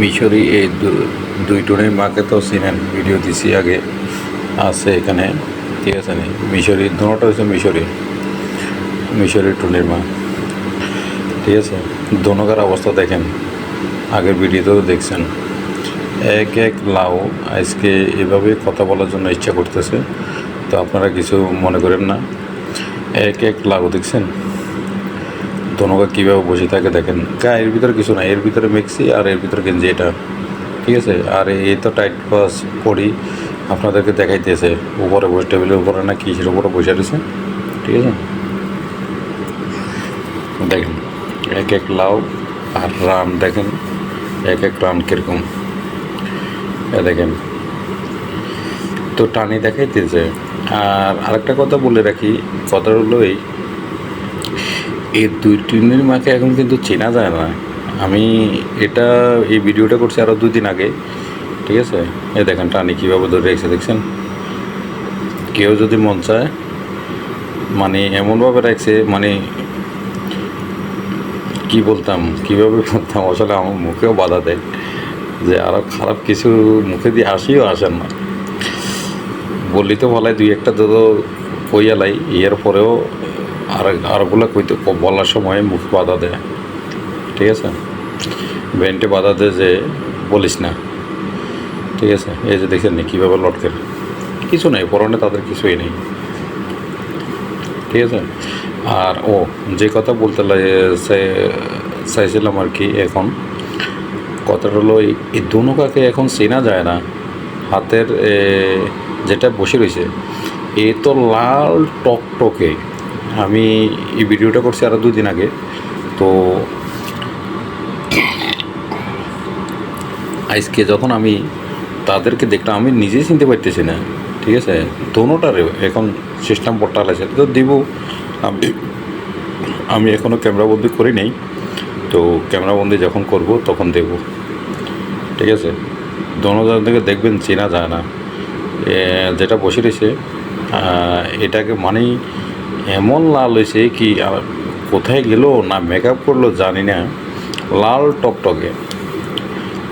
মিশরি এই দুই টনের মাকে তো চিনেন, ভিডিও দিছি আগে, আছে এখানে, ঠিক আছে নি। মিশরি দুটোটা হচ্ছে মিশরি টুনির মা, ঠিক আছে। দোনোকার অবস্থা দেখেন, আগের ভিডিওতেও দেখছেন। এক এক লাউ আজকে এভাবে কথা বলার জন্য ইচ্ছা করতেছে, তো আপনারা কিছু মনে করেন না। এক এক লাউ দেখছেন, দোনোকা কীভাবে বসে থাকে দেখেন। এর ভিতরে কিছু না, এর ভিতরে মিক্সি আর এর ভিতরে গেঞ্জি, এটা ঠিক আছে। আর এই তো টাইট পাস পরি আপনাদেরকে দেখাইতেছে, উপরে বসে, টেবিলের উপরে না কিসের উপরে বসে রয়েছে, ঠিক আছে। দেখেন এক এক লাউ আর রান দেখেন, এক এক রান কীরকম দেখেন, তো টানি দেখাইতেছে। আর আরেকটা কথা বলে রাখি, কথাটা হলো এই দুই টিনের মাকে এখন কিন্তু চেনা যায় না। আমি এই ভিডিওটা করছি আরও 2 দিন আগে, ঠিক আছে। দেখেন টানি কীভাবে ধরে রেখেছে দেখছেন। কেউ যদি মন চায়, মানে এমনভাবে রাখছে, মানে কীভাবে বলতাম আসলে আমার মুখেও বাধা দেয় যে আরও খারাপ কিছু মুখে দিয়ে আসেন না। বললি তো বলাই 2-1টা তো কইয়ালাই, এর পরেও আরগুলা বলার সময় মুখ বাধা দেয়, ঠিক আছে। ব্রেনটে বাধা দেয় যে বলিস না, ঠিক আছে। এই যে দেখছেন কীভাবে লটকের, কিছু নেই পরনে, তাদের কিছুই নেই, ঠিক আছে। আর যে কথা বলতে চাইছিলাম আর কি, এখন কথাটা হলো এই দোনোকাকে এখন চেনা যায় না। হাতের যেটা বসে রয়েছে এ তো লাল টকটকে। আমি এই ভিডিওটা করছি আরও 2 দিন আগে, তো আজকে যখন আমি তাদেরকে দেখলাম, আমি নিজেই চিনতে পারতেছি না, ঠিক আছে। দোনোটারে এখন সিস্টেম পোর্টাল আছে তো দিব। আমি এখনও ক্যামেরাবন্দি করি নেই, তো ক্যামেরাবন্দি যখন করব তখন দেব, ঠিক আছে। দোনোটার দিকে দেখবেন চেনা যায় না। যেটা বসে রয়েছে এটাকে মানেই এমন লাল হয়েছে কি, আর কোথায় গেল না মেকআপ করলো জানি না, লাল টকটকে,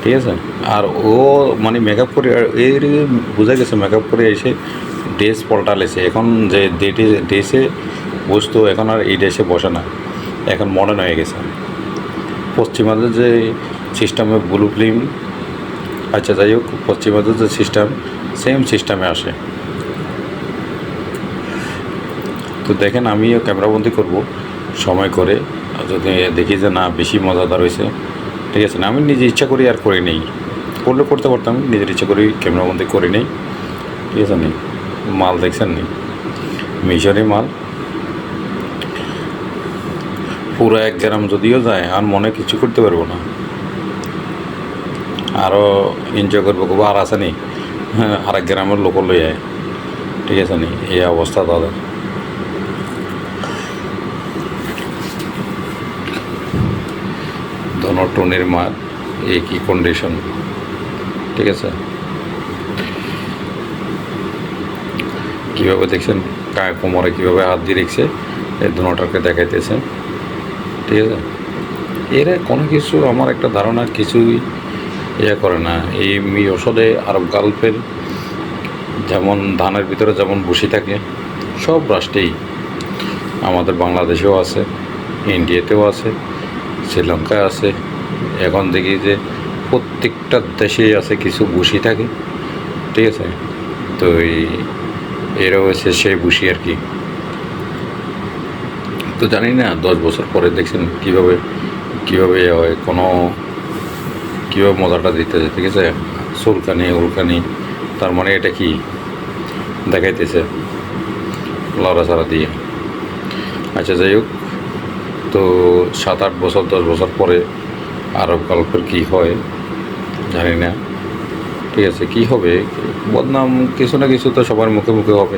ঠিক আছে। আর ও মানে মেকআপ করে, এর বোঝা গেছে মেকআপ করে এসে ড্রেস পাল্টালেছে। এখন যে ড্রেসে বসতো, এখন আর এই ড্রেসে বসে না, এখন মডার্ন হয়ে গেছে। পশ্চিমাদের যে সিস্টেমে ব্লু ফিল্ম, আচ্ছা যাই হোক, পশ্চিমাদের যে সিস্টেম সেম সিস্টেমে আসে। তো দেখেন আমিও ক্যামেরাবন্দি করব সময় করে, যদি দেখি যে না বেশি মজাদার হয়েছে, ঠিক আছে না। আমি নিজে ইচ্ছা করি আর করে নেই, করলে করতে পারতাম, নিজের ইচ্ছা করি ক্যামেরাবন্দি করে নেই, ঠিক আছে নি। মাল দেখছেন নি, মিশরি মাল পুরো 1 গ্রাম যদিও যায় আর মনে কিছু করতে পারবো না, আরও এনজয় করবো, খুব আর আছে নি। হ্যাঁ, 1 গ্রামের লোক লই যায়, ঠিক আছে নি। এই অবস্থা তাদের। দোনো টনির মার একই কন্ডিশন, ঠিক আছে। কীভাবে দেখছেন কোমরে কীভাবে হাত দিয়ে রেখেছে, এই দুটাকে দেখাইতেছে, ঠিক আছে। এরা কোনো কিছু, আমার একটা ধারণা, কিছুই করে না। এই ওষুধে আরব গালফের যেমন ধানের ভিতরে যেমন বসে থাকে, সব রাষ্ট্রেই, আমাদের বাংলাদেশেও আছে, ইন্ডিয়াতেও আছে, শ্রীলঙ্কায় আছে, এখন দেখি যে প্রত্যেকটা দেশেই আছে কিছু বসি থাকে, ঠিক আছে। তো এরা হচ্ছে সেই বসি আর কি। তো জানি না 10 বছর পরে দেখছেন কীভাবে হয়, কীভাবে মজাটা দিতেছে, ঠিক আছে। উলকানি, তার মানে এটা কি দেখাইতেছে লড়াছাড়া দিয়ে। আচ্ছা যাই হোক, তো 7-8 বছর 10 বছর পরে আরব গল্পের কী হয় জানি না, ঠিক আছে। কী হবে বদনাম, কিছু না কিছু তো সবার মুখে মুখে হবে,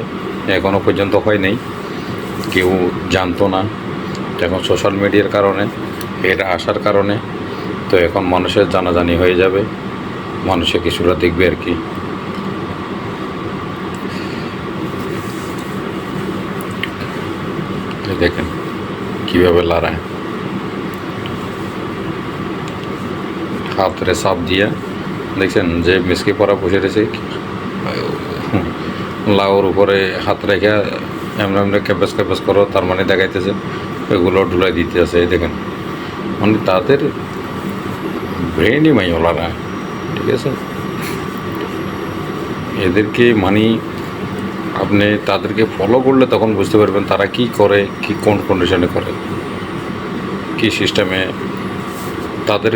এখনও পর্যন্ত হয় নাই, কেউ জানতো না। এখন সোশ্যাল মিডিয়ার কারণে, এটা আসার কারণে, তো এখন মানুষের জানাজানি হয়ে যাবে, মানুষে কিছুটা দেখবে আর কি। দেখেন কীভাবে লড়ায়, হাতরে চাপ দিয়ে দেখছেন যে মিসকি পরা বসে রয়েছে, লাউর উপরে হাত রেখে এমনি এমনি ক্যাপাস ক্যাপাস করো, তার মানে দেখাইতেছে এগুলো ঢুলাই দিতে আছে। এই দেখেন, মানে তাদের ব্রেনই মাইওলারা, ঠিক আছে। এদেরকে মানে আপনি তাদেরকে ফলো করলে তখন বুঝতে পারবেন তারা কি করে, কি কোন কন্ডিশনে করে, কি সিস্টেমে। তাদের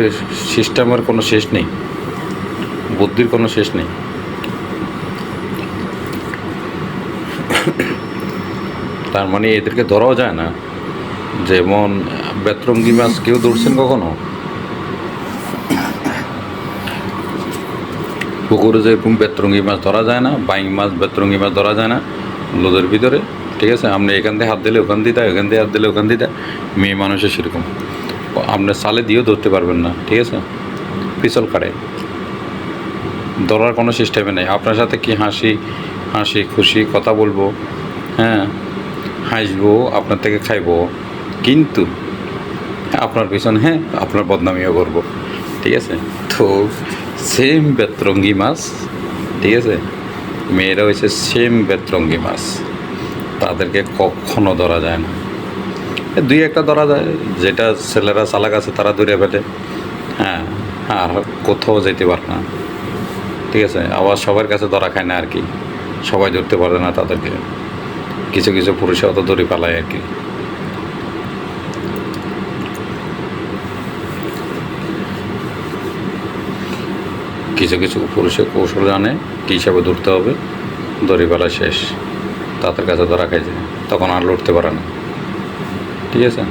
সিস্টেমের কোনো শেষ নেই, বুদ্ধির কোনো শেষ নেই। তার মানে এদেরকে ধরাও যায় না। যেমন বেতরঙ্গি মাছ কেউ ধরছেন কখনো? পুকুরে যেরকম বেতরঙ্গি মাছ ধরা যায় না, বাইং মাছ বেতরঙ্গি মাছ ধরা যায় না লোদের ভিতরে, ঠিক আছে। আপনি এখান থেকে হাত দিলে ওখান দিয়ে দেয়, ওখান থেকে হাত দিলে ওখান দিয়ে দেয়। মেয়ে মানুষের সেরকম আপনার সালে দিয়েও ধরতে পারবেন না, ঠিক আছে। পিছল কাটে, ধরার কোনো সিস্টেমে নেই। আপনার সাথে কি হাসি হাসি খুশি কথা বলবো, হ্যাঁ, হাসবো, আপনার থেকে খাইবো, কিন্তু আপনার পিছনে হ্যাঁ আপনার বদনামিও করবো, ঠিক আছে। তো সেম বেতরঙ্গি মাছ, ঠিক আছে, মেয়েরা হয়েছে সেম বেতরঙ্গি মাছ, তাদেরকে কখনো ধরা যায় না। দুই একটা ধরা যায়, যেটা ছেলেরা চালাক আছে তারা ধরে ফেলে, হ্যাঁ, আর কোথাও যেতে পারে না, ঠিক আছে। আবার সবার কাছে ধরা খায় না আর কি, সবাই ধরতে পারে না তাদেরকে, কিছু কিছু পুরুষে অত ধরে পালায় আর কি। কিছু কিছু পুরুষে কৌশল জানে কী হিসাবে ধরতে হবে, দড়ি পালা শেষ, তাদের কাছে ধরা খাই যায়, তখন আর লড়তে পারে না, ঠিক আছে।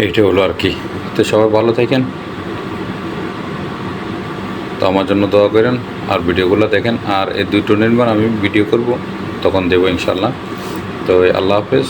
এইটা হলো আর কি। তো সবাই ভালো থাকেন, তো আমার জন্য দোয়া করেন, আর ভিডিওগুলো দেখেন। আর এই 2 নির্মাণ আমি ভিডিও করব, তখন দেবো ইনশাল্লাহ। তো আল্লাহ হাফেজ।